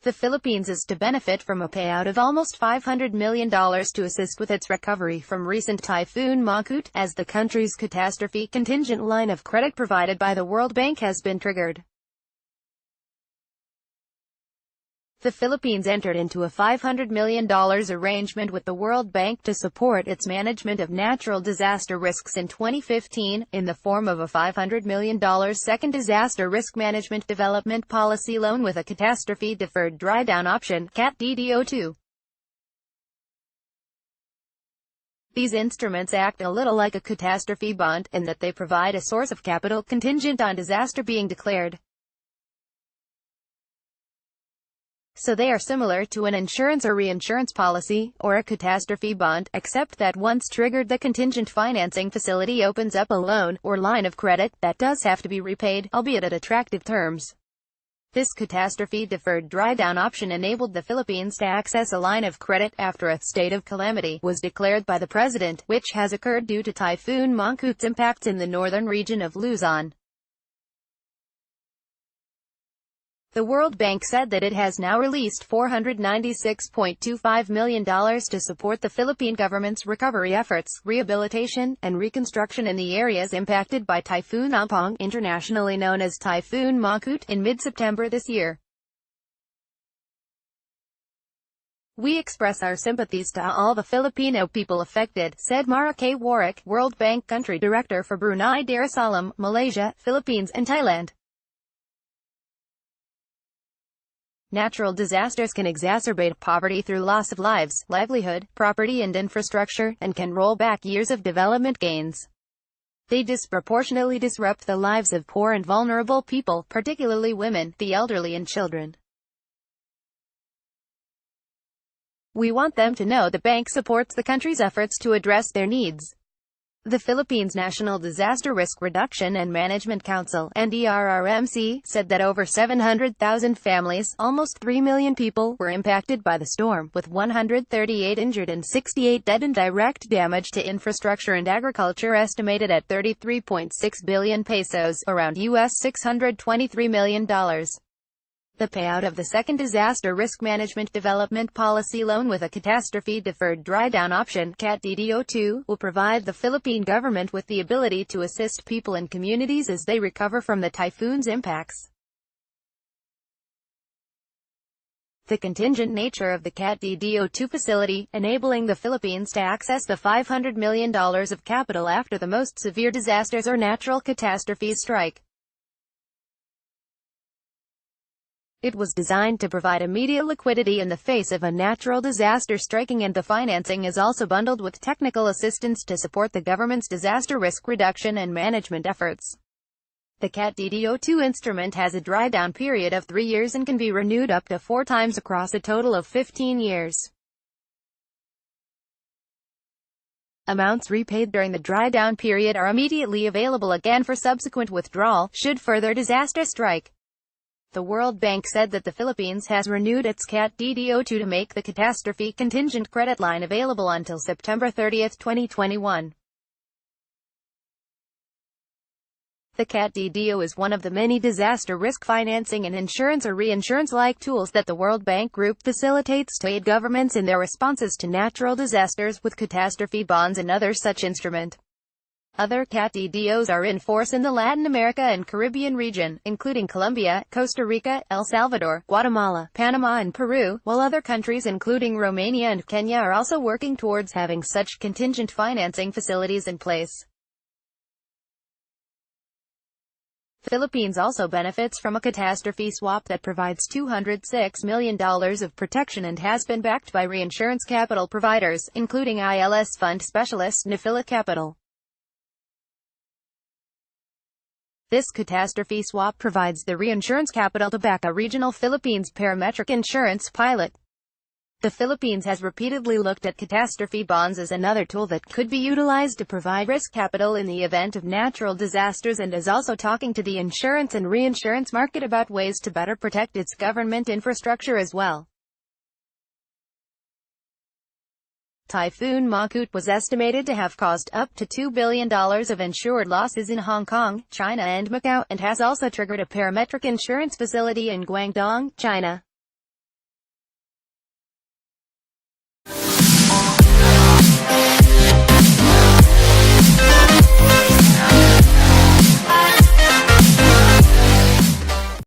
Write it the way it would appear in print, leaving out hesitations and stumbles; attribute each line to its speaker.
Speaker 1: The Philippines is to benefit from a payout of almost $500 million to assist with its recovery from recent Typhoon Mangkhut, as the country's catastrophe contingent line of credit provided by the World Bank has been triggered. The Philippines entered into a $500 million arrangement with the World Bank to support its management of natural disaster risks in 2015, in the form of a $500 million second disaster risk management development policy loan with a Catastrophe-Deferred Drawdown Option (CAT DDO 2). These instruments act a little like a catastrophe bond, in that they provide a source of capital contingent on disaster being declared. So they are similar to an insurance or reinsurance policy, or a catastrophe bond, except that once triggered, the contingent financing facility opens up a loan, or line of credit, that does have to be repaid, albeit at attractive terms. This catastrophe-deferred drawdown option enabled the Philippines to access a line of credit after a state of calamity was declared by the president, which has occurred due to Typhoon Mangkhut's impacts in the northern region of Luzon. The World Bank said that it has now released $496.25 million to support the Philippine government's recovery efforts, rehabilitation, and reconstruction in the areas impacted by Typhoon Mangkhut, internationally known as Typhoon Mangkhut, in mid-September this year. "We express our sympathies to all the Filipino people affected," said Mara K. Warwick, World Bank Country Director for Brunei Darussalam, Malaysia, Philippines, and Thailand. Natural disasters can exacerbate poverty through loss of lives, livelihood, property and infrastructure, and can roll back years of development gains. They disproportionately disrupt the lives of poor and vulnerable people, particularly women, the elderly and children. "We want them to know the bank supports the country's efforts to address their needs." The Philippines National Disaster Risk Reduction and Management Council (NDRRMC) said that over 700,000 families, almost 3 million people, were impacted by the storm, with 138 injured and 68 dead, and direct damage to infrastructure and agriculture estimated at 33.6 billion pesos, around US $623 million. The payout of the second disaster risk management development policy loan with a catastrophe-deferred drawdown option (CAT DDO 2) will provide the Philippine government with the ability to assist people and communities as they recover from the typhoon's impacts. The contingent nature of the CAT DDO 2 facility, enabling the Philippines to access the $500 million of capital after the most severe disasters or natural catastrophes strike. It was designed to provide immediate liquidity in the face of a natural disaster striking, and the financing is also bundled with technical assistance to support the government's disaster risk reduction and management efforts. The CAT DDO 2 instrument has a drawdown period of 3 years and can be renewed up to 4 times across a total of 15 years. Amounts repaid during the drawdown period are immediately available again for subsequent withdrawal, should further disaster strike. The World Bank said that the Philippines has renewed its CAT DDO 2 to make the catastrophe contingent credit line available until September 30, 2021. The CAT DDO is one of the many disaster risk financing and insurance or reinsurance-like tools that the World Bank Group facilitates to aid governments in their responses to natural disasters, with catastrophe bonds and other such instrument. Other CAT DDOs are in force in the Latin America and Caribbean region, including Colombia, Costa Rica, El Salvador, Guatemala, Panama and Peru, while other countries including Romania and Kenya are also working towards having such contingent financing facilities in place. The Philippines also benefits from a catastrophe swap that provides $206 million of protection and has been backed by reinsurance capital providers, including ILS fund specialist Nafila Capital. This catastrophe swap provides the reinsurance capital to back a regional Philippines parametric insurance pilot. The Philippines has repeatedly looked at catastrophe bonds as another tool that could be utilized to provide risk capital in the event of natural disasters, and is also talking to the insurance and reinsurance market about ways to better protect its government infrastructure as well. Typhoon Mangkhut was estimated to have caused up to $2 billion of insured losses in Hong Kong, China and Macau, and has also triggered a parametric insurance facility in Guangdong, China.